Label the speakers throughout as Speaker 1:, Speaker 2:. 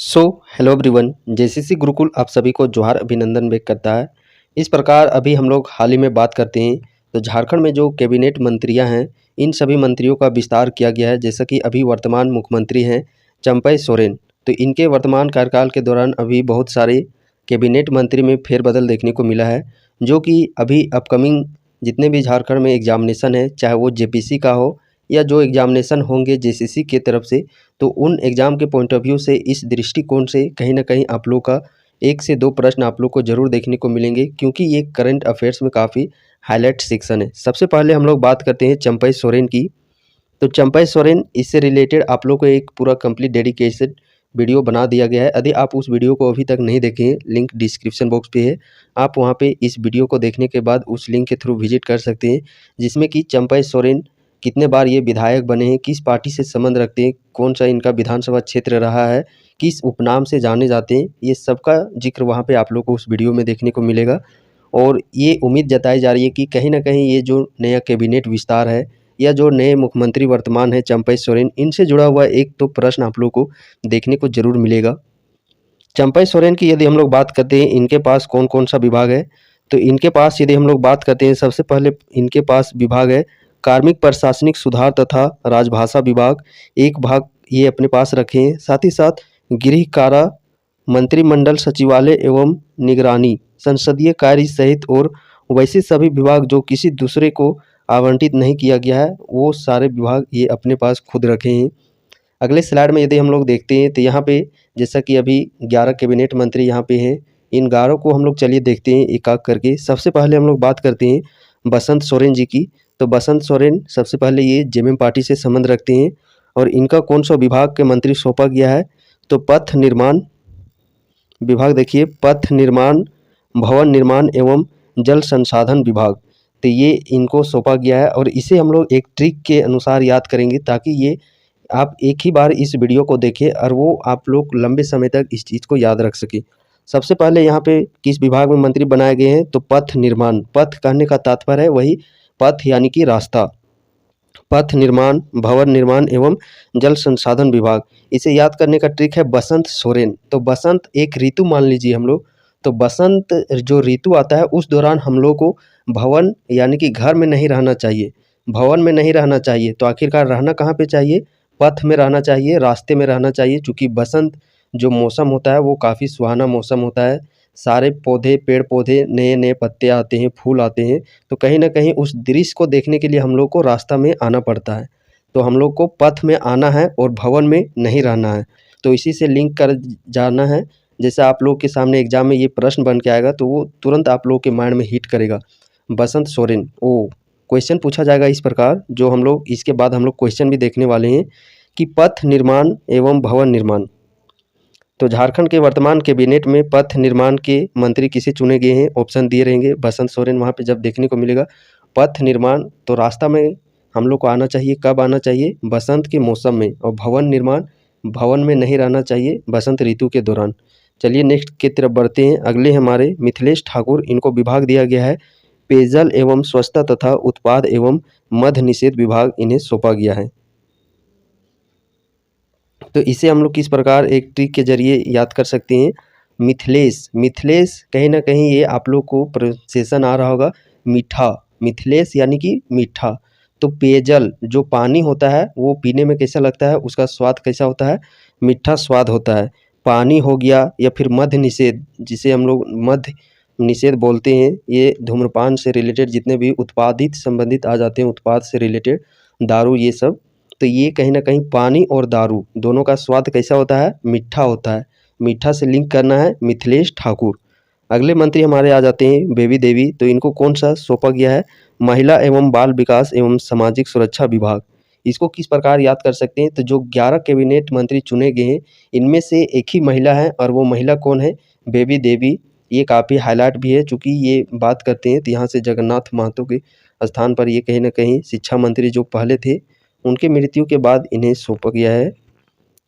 Speaker 1: So hello everyone, JCC Gurukul आप सभी को जोहार अभिनंदन व्यक्त करता है। इस प्रकार अभी हम लोग हाल ही में बात करते हैं तो झारखंड में जो कैबिनेट मंत्रियां हैं, इन सभी मंत्रियों का विस्तार किया गया है। जैसा कि अभी वर्तमान मुख्यमंत्री हैं चंपई सोरेन, तो इनके वर्तमान कार्यकाल के दौरान अभी बहुत सारे कैबिनेट मंत्री में फेरबदल देखने को मिला है, जो कि अभी अपकमिंग जितने भी झारखंड में एग्जामिनेशन है, चाहे वो जेपीसी का हो या जो एग्जामिनेशन होंगे जेसीसी की तरफ से, तो उन एग्ज़ाम के पॉइंट ऑफ व्यू से इस दृष्टिकोण से कहीं न कहीं आप लोग का 1 से 2 प्रश्न आप लोग को ज़रूर देखने को मिलेंगे, क्योंकि ये करंट अफेयर्स में काफ़ी हाईलाइट सेक्शन है। सबसे पहले हम लोग बात करते हैं चंपई सोरेन की। तो चंपई सोरेन, इससे रिलेटेड आप लोग को एक पूरा कंप्लीट डेडिकेटेड वीडियो बना दिया गया है। यदि आप उस वीडियो को अभी तक नहीं देखे हैं, लिंक डिस्क्रिप्शन बॉक्स पे है। आप वहाँ पे इस वीडियो को देखने के बाद उस लिंक के थ्रू विजिट कर सकते हैं, जिसमें कि चंपई सोरेन कितने बार ये विधायक बने हैं, किस पार्टी से संबंध रखते हैं, कौन सा इनका विधानसभा क्षेत्र रहा है, किस उपनाम से जाने जाते हैं, ये सबका जिक्र वहाँ पे आप लोग को उस वीडियो में देखने को मिलेगा। और ये उम्मीद जताई जा रही है कि कहीं न कहीं ये जो नया कैबिनेट विस्तार है या जो नए मुख्यमंत्री वर्तमान है चंपई सोरेन, इनसे जुड़ा हुआ एक तो प्रश्न आप लोग को देखने को ज़रूर मिलेगा। चंपई सोरेन की यदि हम लोग बात करते हैं इनके पास कौन-कौन सा विभाग है, तो इनके पास यदि हम लोग बात करते हैं, सबसे पहले इनके पास विभाग है कार्मिक प्रशासनिक सुधार तथा राजभाषा विभाग, एक भाग ये अपने पास रखे हैं। साथ ही साथ गृह कारा, मंत्रिमंडल सचिवालय एवं निगरानी, संसदीय कार्य सहित और वैसे सभी विभाग जो किसी दूसरे को आवंटित नहीं किया गया है, वो सारे विभाग ये अपने पास खुद रखे हैं। अगले स्लाइड में यदि हम लोग देखते हैं तो यहाँ पे जैसा कि अभी 11 कैबिनेट मंत्री यहाँ पे हैं, इन 11 को हम लोग चलिए देखते हैं एक-एक करके। सबसे पहले हम लोग बात करते हैं बसंत सोरेन जी की। तो बसंत सोरेन सबसे पहले ये जेएमएम पार्टी से संबंध रखते हैं और इनका कौन-सा विभाग के मंत्री सौंपा गया है, तो पथ निर्माण विभाग, देखिए पथ निर्माण, भवन निर्माण एवं जल संसाधन विभाग, तो ये इनको सौंपा गया है। और इसे हम लोग एक ट्रिक के अनुसार याद करेंगे, ताकि ये आप एक ही बार इस वीडियो को देखें और वो आप लोग लंबे समय तक इस चीज़ को याद रख सकें। सबसे पहले यहाँ पे किस विभाग में मंत्री बनाए गए हैं, तो पथ निर्माण। पथ कहने का तात्पर्य है वही पथ यानी कि रास्ता। पथ निर्माण, भवन निर्माण एवं जल संसाधन विभाग, इसे याद करने का ट्रिक है बसंत सोरेन। तो बसंत एक ऋतु मान लीजिए हम लोग, तो बसंत जो ऋतु आता है उस दौरान हम लोग को भवन यानी कि घर में नहीं रहना चाहिए, भवन में नहीं रहना चाहिए। तो आखिरकार रहना कहाँ पे चाहिए, पथ में रहना चाहिए, रास्ते में रहना चाहिए। चूँकि बसंत जो मौसम होता है वो काफ़ी सुहाना मौसम होता है, सारे पौधे, पेड़-पौधे नए-नए पत्ते आते हैं, फूल आते हैं, तो कहीं न कहीं उस दृश्य को देखने के लिए हम लोग को रास्ता में आना पड़ता है। तो हम लोग को पथ में आना है और भवन में नहीं रहना है। तो इसी से लिंक कर जाना है। जैसे आप लोग के सामने एग्ज़ाम में ये प्रश्न बन के आएगा तो वो तुरंत आप लोग के माइंड में हिट करेगा, बसंत सोरेन। क्वेश्चन पूछा जाएगा इस प्रकार, जो हम लोग इसके बाद हम लोग क्वेश्चन भी देखने वाले हैं कि पथ निर्माण एवं भवन निर्माण। तो झारखंड के वर्तमान कैबिनेट में पथ निर्माण के मंत्री किसे चुने गए हैं, ऑप्शन दिए रहेंगे। बसंत सोरेन वहाँ पे जब देखने को मिलेगा। पथ निर्माण, तो रास्ता में हम लोग को आना चाहिए, कब आना चाहिए, बसंत के मौसम में। और भवन निर्माण, भवन में नहीं रहना चाहिए बसंत ऋतु के दौरान। चलिए नेक्स्ट की तरफ बढ़ते हैं। अगले हमारे मिथिलेश ठाकुर, इनको विभाग दिया गया है पेयजल एवं स्वच्छता तथा उत्पाद एवं मद्य निषेध विभाग, इन्हें सौंपा गया है। तो इसे हम लोग किस प्रकार एक ट्रिक के जरिए याद कर सकते हैं, मिथिलेश। मिथिलेश कहीं न कहीं ये आप लोग को प्रोनाउंसिएशन आ रहा होगा मीठा, मिथिलेश यानी कि मीठा। तो पेयजल जो पानी होता है वो पीने में कैसा लगता है, उसका स्वाद कैसा होता है, मीठा स्वाद होता है। पानी हो गया, या फिर मद्य निषेध, जिसे हम लोग मद्य निषेध बोलते हैं, ये धूम्रपान से रिलेटेड जितने भी उत्पादित संबंधित आ जाते हैं, उत्पाद से रिलेटेड, दारू ये सब। तो ये कहीं न कहीं पानी और दारू दोनों का स्वाद कैसा होता है, मीठा होता है। मीठा से लिंक करना है मिथिलेश ठाकुर। अगले मंत्री हमारे आ जाते हैं बेबी देवी। तो इनको कौन-सा सौंपा गया है, महिला एवं बाल विकास एवं सामाजिक सुरक्षा विभाग। इसको किस प्रकार याद कर सकते हैं, तो जो 11 कैबिनेट मंत्री चुने गए हैं, इनमें से एक ही महिला है और वो महिला कौन है, बेबी देवी। ये काफ़ी हाइलाइट भी है, चूँकि ये बात करते हैं तो यहाँ से जगन्नाथ महतो के स्थान पर ये कहीं न कहीं शिक्षा मंत्री जो पहले थे, उनकी मृत्यु के बाद इन्हें सौंपा गया है।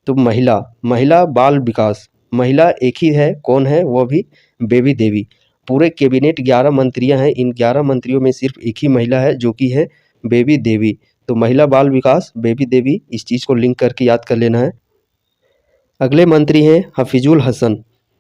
Speaker 1: तो महिला बाल विकास, महिला एक ही है, कौन है, वो भी बेबी देवी। पूरे कैबिनेट 11 मंत्रियां हैं, इन 11 मंत्रियों में सिर्फ एक ही महिला है जो कि है बेबी देवी। तो महिला बाल विकास बेबी देवी, इस चीज़ को लिंक करके याद कर लेना है। अगले मंत्री हैं हफीजुल हसन।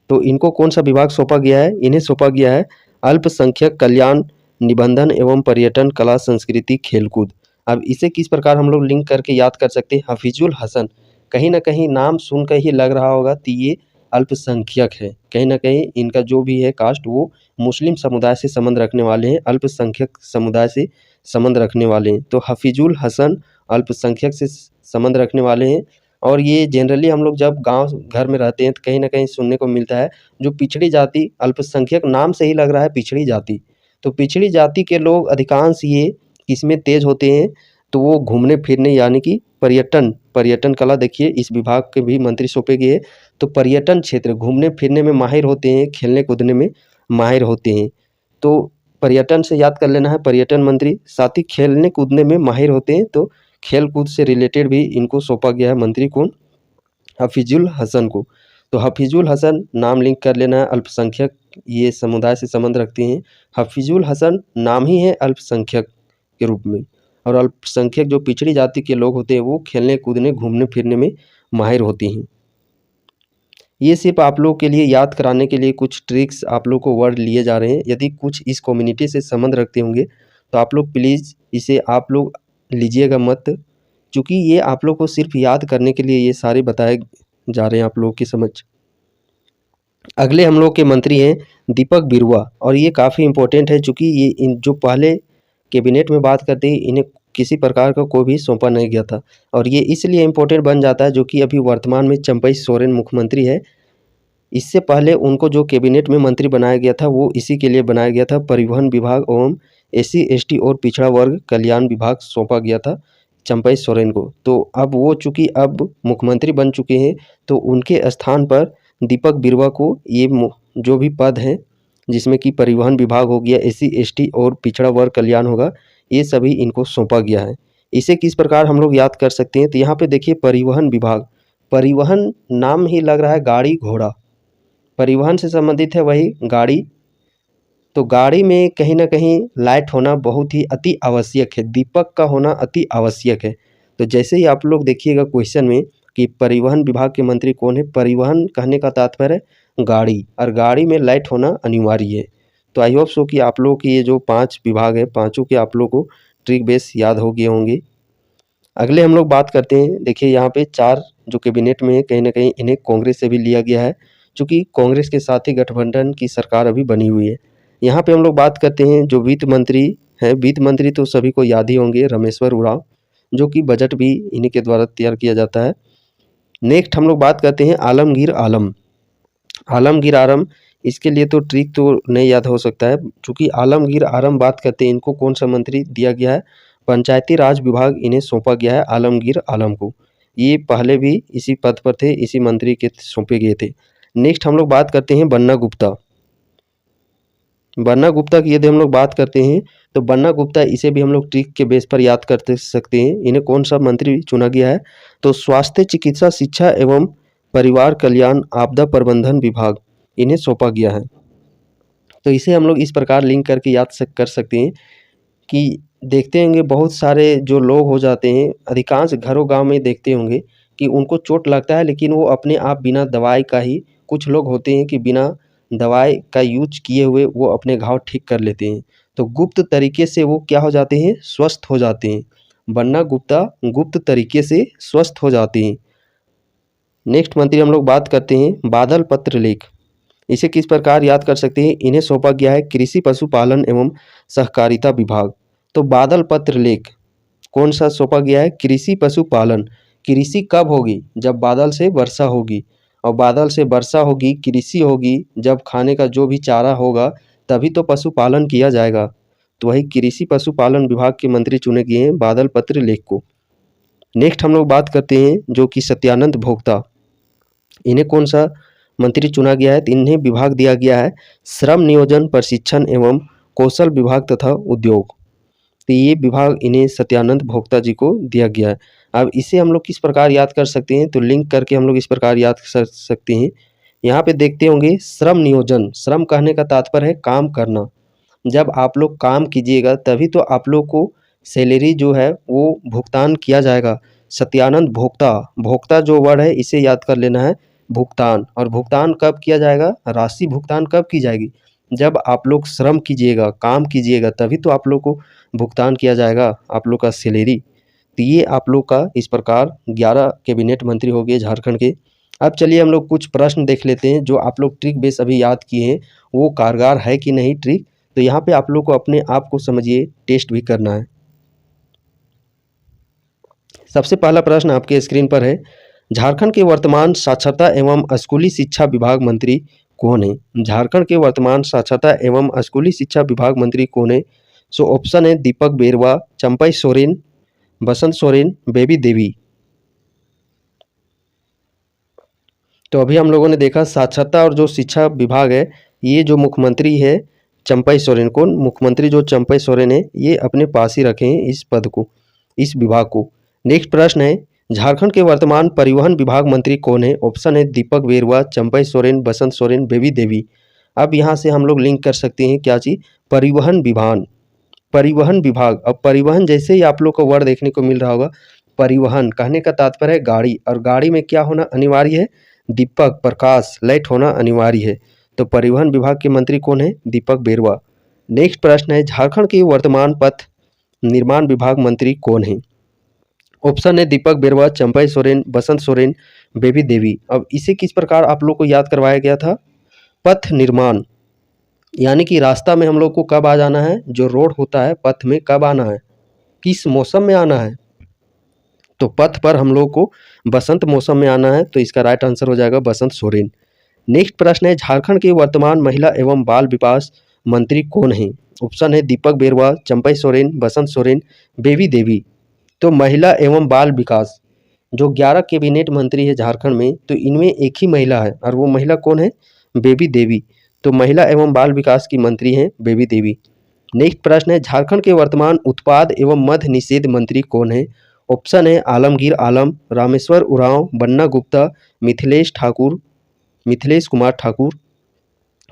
Speaker 1: तो इनको कौन सा विभाग सौंपा गया है? इन्हें सौंपा गया है अल्पसंख्यक कल्याण, निबंधन एवं पर्यटन, कला संस्कृति, खेलकूद। अब इसे किस प्रकार हम लोग लिंक करके याद कर सकते हैं? हफीजुल हसन, कहीं ना कहीं नाम सुनकर ही लग रहा होगा कि ये अल्पसंख्यक है। कहीं ना कहीं इनका जो भी है कास्ट वो मुस्लिम समुदाय से संबंध रखने वाले हैं, अल्पसंख्यक समुदाय से संबंध रखने वाले हैं। तो हफीजुल हसन अल्पसंख्यक से संबंध रखने वाले हैं। और ये जनरली हम लोग जब गांव घर में रहते हैं तो कहीं ना कहीं सुनने को मिलता है, जो पिछड़ी जाति, अल्पसंख्यक नाम से ही लग रहा है पिछड़ी जाति। तो पिछड़ी जाति के लोग अधिकांश ये किसमें तेज होते हैं? तो वो घूमने फिरने यानी कि पर्यटन कला, देखिए इस विभाग के भी मंत्री सौंपे गए। तो पर्यटन क्षेत्र, घूमने फिरने में माहिर होते हैं, खेलने कूदने में माहिर होते हैं। तो पर्यटन से याद कर लेना है पर्यटन मंत्री, साथ ही खेलने कूदने में माहिर होते हैं। तो खेल कूद से रिलेटेड भी इनको सौंपा गया है मंत्री कौन? हफीजुल हसन को। तो हफीजुल हसन नाम लिंक कर लेना है, अल्पसंख्यक ये समुदाय से संबंध रखते हैं। हफीजुल हसन नाम ही है अल्पसंख्यक के रूप में। और अल्पसंख्यक जो पिछड़ी जाति के लोग होते हैं वो खेलने कूदने घूमने फिरने में माहिर होती हैं। ये सिर्फ आप लोग के लिए याद कराने के लिए कुछ ट्रिक्स आप लोग को वर्ड लिए जा रहे हैं। यदि कुछ इस कम्युनिटी से संबंध रखते होंगे तो आप लोग प्लीज़ इसे आप लोग लीजिएगा मत, क्योंकि ये आप लोग को सिर्फ याद करने के लिए ये सारे बताए जा रहे हैं आप लोग की समझ। अगले हम लोग के मंत्री हैं दीपक बिरुआ, और ये काफ़ी इम्पोर्टेंट है क्योंकि ये इन जो पहले कैबिनेट में बात करते हैं इन्हें किसी प्रकार का कोई भी सौंपा नहीं गया था। और ये इसलिए इम्पोर्टेंट बन जाता है जो कि अभी वर्तमान में चंपई सोरेन मुख्यमंत्री है। इससे पहले उनको जो कैबिनेट में मंत्री बनाया गया था वो इसी के लिए बनाया गया था, परिवहन विभाग एवं एससी एसटी और पिछड़ा वर्ग कल्याण विभाग सौंपा गया था चंपई सोरेन को। तो अब वो चूँकि अब मुख्यमंत्री बन चुके हैं तो उनके स्थान पर दीपक बिरुआ को ये जो भी पद हैं जिसमें कि परिवहन विभाग हो गया, एससी एसटी और पिछड़ा वर्ग कल्याण होगा, ये सभी इनको सौंपा गया है। इसे किस प्रकार हम लोग याद कर सकते हैं? तो यहाँ पे देखिए परिवहन विभाग, परिवहन नाम ही लग रहा है गाड़ी घोड़ा, परिवहन से संबंधित है वही गाड़ी। तो गाड़ी में कहीं ना कहीं लाइट होना बहुत ही अति आवश्यक है, दीपक का होना अति आवश्यक है। तो जैसे ही आप लोग देखिएगा क्वेश्चन में कि परिवहन विभाग के मंत्री कौन है, परिवहन कहने का तात्पर्य है गाड़ी, और गाड़ी में लाइट होना अनिवार्य है। तो आई होप सो कि आप लोग की ये जो 5 विभाग है पाँचों के आप लोग को ट्रिक बेस याद हो गए होंगे। अगले हम लोग बात करते हैं, देखिए यहाँ पे 4 जो कैबिनेट में है कहीं ना कहीं इन्हें कांग्रेस से भी लिया गया है, चूँकि कांग्रेस के साथ ही गठबंधन की सरकार अभी बनी हुई है। यहाँ पे हम लोग बात करते हैं जो वित्त मंत्री हैं, वित्त मंत्री तो सभी को याद ही होंगे, रामेश्वर उरांव, जो कि बजट भी इन्हीं के द्वारा तैयार किया जाता है। नेक्स्ट हम लोग बात करते हैं आलमगीर आलम। आलमगीर आलम, इसके लिए तो ट्रिक तो नहीं याद हो सकता है, चूँकि आलमगीर आलम बात करते हैं इनको कौन सा मंत्री दिया गया है? पंचायती राज विभाग इन्हें सौंपा गया है आलमगीर आलम को। ये पहले भी इसी पद पर थे, इसी मंत्री के सौंपे गए थे। नेक्स्ट हम लोग बात करते हैं बन्ना गुप्ता। बन्ना गुप्ता की यदि हम लोग बात करते हैं तो बन्ना गुप्ता, इसे भी हम लोग ट्रिक के बेस पर याद कर सकते हैं। इन्हें कौन सा मंत्री चुना गया है? तो स्वास्थ्य चिकित्सा शिक्षा एवं परिवार कल्याण आपदा प्रबंधन विभाग इन्हें सौंपा गया है। तो इसे हम लोग इस प्रकार लिंक करके याद कर सकते हैं कि देखते होंगे बहुत सारे जो लोग हो जाते हैं, अधिकांश घरों गांव में देखते होंगे कि उनको चोट लगता है लेकिन वो अपने आप बिना दवाई का ही, कुछ लोग होते हैं कि बिना दवाई का यूज किए हुए वो अपने घाव ठीक कर लेते हैं। तो गुप्त तरीके से वो क्या हो जाते हैं? स्वस्थ हो जाते हैं। बन्ना गुप्ता गुप्त तरीके से स्वस्थ हो जाते हैं। नेक्स्ट मंत्री हम लोग बात करते हैं बादल पत्र लेख। इसे किस प्रकार याद कर सकते हैं? इन्हें सौंपा गया है कृषि पशुपालन एवं सहकारिता विभाग। तो बादल पत्र लेख कौन सा सौंपा गया है? कृषि पशुपालन। कृषि कब होगी? जब बादल से वर्षा होगी, और बादल से वर्षा होगी, कृषि होगी, जब खाने का जो भी चारा होगा तभी तो पशुपालन किया जाएगा। तो वही कृषि पशुपालन विभाग के मंत्री चुने गए हैं बादल पत्र लेख को। नेक्स्ट हम लोग बात करते हैं जो कि सत्यानंद भोक्ता, इन्हें कौन सा मंत्री चुना गया है? तो इन्हें विभाग दिया गया है श्रम नियोजन प्रशिक्षण एवं कौशल विभाग तथा उद्योग। तो ये विभाग इन्हें सत्यानंद भोक्ता जी को दिया गया है। अब इसे हम लोग किस प्रकार याद कर सकते हैं? तो लिंक करके हम लोग इस प्रकार याद कर सकते हैं। यहाँ पे देखते होंगे श्रम नियोजन, श्रम कहने का तात्पर्य है काम करना। जब आप लोग काम कीजिएगा तभी तो आप लोग को सैलरी जो है वो भुगतान किया जाएगा। सत्यानंद भोक्ता, भोक्ता जो वर्ड है इसे याद कर लेना है, भुगतान, और भुगतान कब किया जाएगा, राशि भुगतान कब की जाएगी, जब आप लोग श्रम कीजिएगा, काम कीजिएगा, तभी तो आप लोग को भुगतान किया जाएगा आप लोग का सैलरी। तो ये आप लोग का इस प्रकार 11 कैबिनेट मंत्री हो गए झारखंड के। अब चलिए हम लोग कुछ प्रश्न देख लेते हैं, जो आप लोग ट्रिक बेस अभी याद किए हैं वो कारगर है कि नहीं ट्रिक। तो यहाँ पे आप लोग को अपने आप को समझिए टेस्ट भी करना है। सबसे पहला प्रश्न आपके स्क्रीन पर है, झारखंड के वर्तमान साक्षरता एवं स्कूली शिक्षा विभाग मंत्री कौन है। झारखंड के वर्तमान साक्षरता एवं स्कूली शिक्षा विभाग मंत्री कौन है। सो ऑप्शन है दीपक बेरवा, चंपई सोरेन, बसंत सोरेन, बेबी देवी। तो अभी हम लोगों ने देखा साक्षरता और जो शिक्षा विभाग है, ये जो मुख्यमंत्री है चंपई सोरेन, कौन मुख्यमंत्री जो चंपई सोरेन है, ये अपने पास ही रखे हैं इस पद को, इस विभाग को। नेक्स्ट प्रश्न है, झारखंड के वर्तमान परिवहन विभाग मंत्री कौन है। ऑप्शन है दीपक बेरवा, चंपई सोरेन, बसंत सोरेन, बेबी देवी। अब यहाँ से हम लोग लिंक कर सकते हैं क्या चीज़, परिवहन विभाग, परिवहन विभाग। अब परिवहन जैसे ही आप लोग को वर्ड देखने को मिल रहा होगा, परिवहन कहने का तात्पर्य है गाड़ी, और गाड़ी में क्या होना अनिवार्य है, दीपक प्रकाश लाइट होना अनिवार्य है। तो परिवहन विभाग के मंत्री कौन है, दीपक बेरवा। नेक्स्ट प्रश्न है, झारखंड के वर्तमान पथ निर्माण विभाग मंत्री कौन है। ऑप्शन है दीपक बेरवा, चंपई सोरेन, बसंत सोरेन, बेबी देवी। अब इसे किस प्रकार आप लोग को याद करवाया गया था, पथ निर्माण यानी कि रास्ता में हम लोग को कब आ जाना है, जो रोड होता है पथ में कब आना है, किस मौसम में आना है। तो पथ पर हम लोग को बसंत मौसम में आना है, तो इसका राइट आंसर हो जाएगा बसंत सोरेन। नेक्स्ट प्रश्न है, झारखंड के वर्तमान महिला एवं बाल विकास मंत्री कौन है। ऑप्शन है दीपक बेरवा, चंपई सोरेन, बसंत सोरेन, बेबी देवी। तो महिला एवं बाल विकास जो 11 कैबिनेट मंत्री है झारखंड में, तो इनमें एक ही महिला है, और वो महिला कौन है, बेबी देवी। तो महिला एवं बाल विकास की मंत्री हैं बेबी देवी। नेक्स्ट प्रश्न है, झारखंड के वर्तमान उत्पाद एवं मद्य निषेध मंत्री कौन है। ऑप्शन है आलमगीर आलम, रामेश्वर उरांव, बन्ना गुप्ता, मिथिलेश कुमार ठाकुर।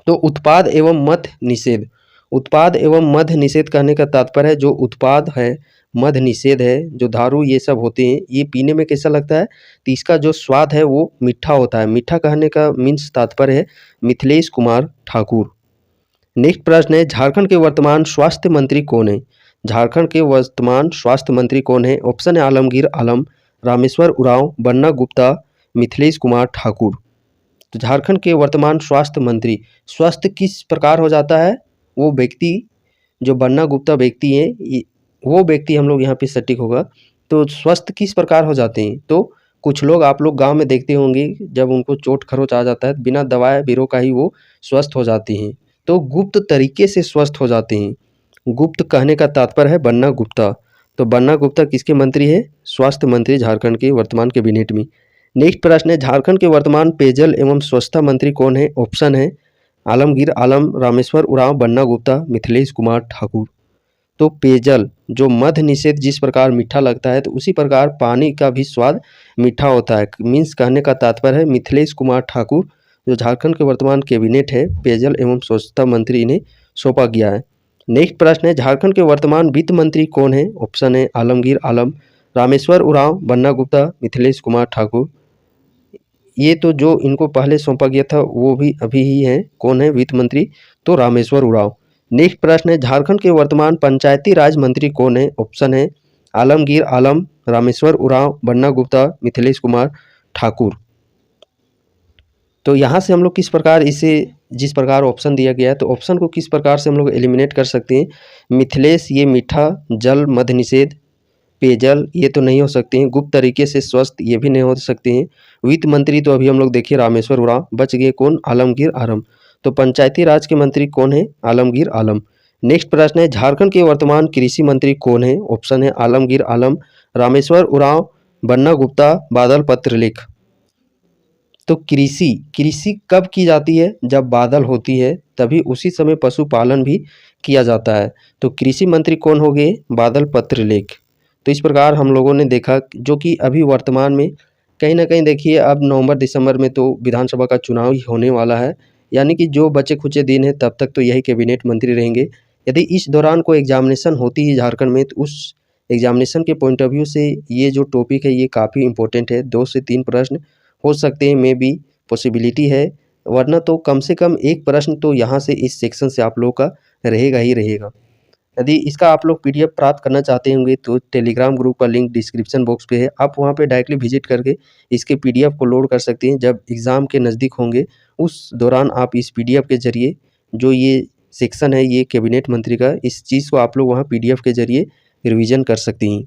Speaker 1: तो उत्पाद एवं मद्य निषेध, उत्पाद एवं मद्य निषेध कहने का तात्पर्य है जो उत्पाद है, मद्य निषेध है, जो दारू ये सब होते हैं, ये पीने में कैसा लगता है, तो इसका जो स्वाद है वो मीठा होता है। मीठा कहने का मीन्स तात्पर्य है मिथिलेश कुमार ठाकुर। नेक्स्ट प्रश्न है, झारखंड के वर्तमान स्वास्थ्य मंत्री कौन है। झारखंड के वर्तमान स्वास्थ्य मंत्री कौन है। ऑप्शन है आलमगीर आलम, रामेश्वर उरांव, बन्ना गुप्ता, मिथिलेश कुमार ठाकुर। तो झारखंड के वर्तमान स्वास्थ्य मंत्री, स्वास्थ्य किस प्रकार हो जाता है, वो व्यक्ति जो बन्ना गुप्ता व्यक्ति हैं, वो व्यक्ति हम लोग यहाँ पे सटीक होगा। तो स्वस्थ किस प्रकार हो जाते हैं, तो कुछ लोग आप लोग गांव में देखते होंगे, जब उनको चोट खरोच आ जाता है बिना दवाई बीरो का ही वो स्वस्थ हो जाते हैं। तो गुप्त तरीके से स्वस्थ हो जाते हैं। गुप्त कहने का तात्पर्य है बन्ना गुप्ता। तो बन्ना गुप्ता किसके मंत्री है, स्वास्थ्य मंत्री झारखंड के वर्तमान कैबिनेट में। नेक्स्ट प्रश्न है, झारखंड के वर्तमान पेयजल एवं स्वच्छता मंत्री कौन है। ऑप्शन है आलमगीर आलम, रामेश्वर उरांव, बन्ना गुप्ता, मिथिलेश कुमार ठाकुर। तो पेयजल जो मद्य निषेध जिस प्रकार मीठा लगता है, तो उसी प्रकार पानी का भी स्वाद मीठा होता है। मीन्स कहने का तात्पर्य है मिथिलेश कुमार ठाकुर जो झारखंड के वर्तमान कैबिनेट है, पेयजल एवं स्वच्छता मंत्री इन्हें सौंपा गया है। नेक्स्ट प्रश्न है, झारखंड के वर्तमान वित्त मंत्री कौन है। ऑप्शन है आलमगीर आलम, रामेश्वर उरांव, बन्ना गुप्ता, मिथिलेश कुमार ठाकुर। ये तो जो इनको पहले सौंपा गया था वो भी अभी ही है, कौन है वित्त मंत्री, तो रामेश्वर उरांव। नेक्स्ट प्रश्न है, झारखंड के वर्तमान पंचायती राज मंत्री कौन है। ऑप्शन है आलमगीर आलम, रामेश्वर उरांव, बन्ना गुप्ता, मिथिलेश कुमार ठाकुर। तो यहाँ से हम लोग किस प्रकार इसे, जिस प्रकार ऑप्शन दिया गया है, तो ऑप्शन को किस प्रकार से हम लोग एलिमिनेट कर सकते हैं। मिथिलेश ये मीठा, जल मद्य निषेध, पेयजल ये तो नहीं हो सकते हैं, गुप्त तरीके से स्वस्थ ये भी नहीं हो सकते हैं, वित्त मंत्री तो अभी हम लोग देखिए रामेश्वर उरांव, बच गए कौन, आलमगीर आलम। तो पंचायती राज के मंत्री कौन है, आलमगीर आलम। नेक्स्ट प्रश्न है, झारखंड के वर्तमान कृषि मंत्री कौन है। ऑप्शन है आलमगीर आलम, रामेश्वर उरांव, बन्ना गुप्ता, बादल पत्रलेख। तो कृषि कब की जाती है, जब बादल होती है तभी उसी समय पशुपालन भी किया जाता है। तो कृषि मंत्री कौन हो गए, बादल पत्रलेख। तो इस प्रकार हम लोगों ने देखा जो कि अभी वर्तमान में कहीं ना कहीं देखिए अब नवंबर दिसंबर में तो विधानसभा का चुनाव ही होने वाला है, यानी कि जो बचे खुचे दिन है तब तक तो यही कैबिनेट मंत्री रहेंगे। यदि इस दौरान कोई एग्जामिनेशन होती है झारखंड में, तो उस एग्जामिनेशन के पॉइंट ऑफ व्यू से ये जो टॉपिक है ये काफ़ी इंपॉर्टेंट है। 2 से 3 प्रश्न हो सकते हैं मे बी पॉसिबिलिटी है, वरना तो कम से कम एक प्रश्न तो यहाँ से इस सेक्शन से आप लोगों का रहेगा ही रहेगा। यदि इसका आप लोग पीडीएफ प्राप्त करना चाहते होंगे तो टेलीग्राम ग्रुप का लिंक डिस्क्रिप्शन बॉक्स पे है, आप वहाँ पे डायरेक्टली विजिट करके इसके पीडीएफ को लोड कर सकते हैं। जब एग्ज़ाम के नज़दीक होंगे उस दौरान आप इस पीडीएफ के ज़रिए जो ये सेक्शन है ये कैबिनेट मंत्री का, इस चीज़ को आप लोग वहाँ पीडीएफ के ज़रिए रिवीजन कर सकती हैं।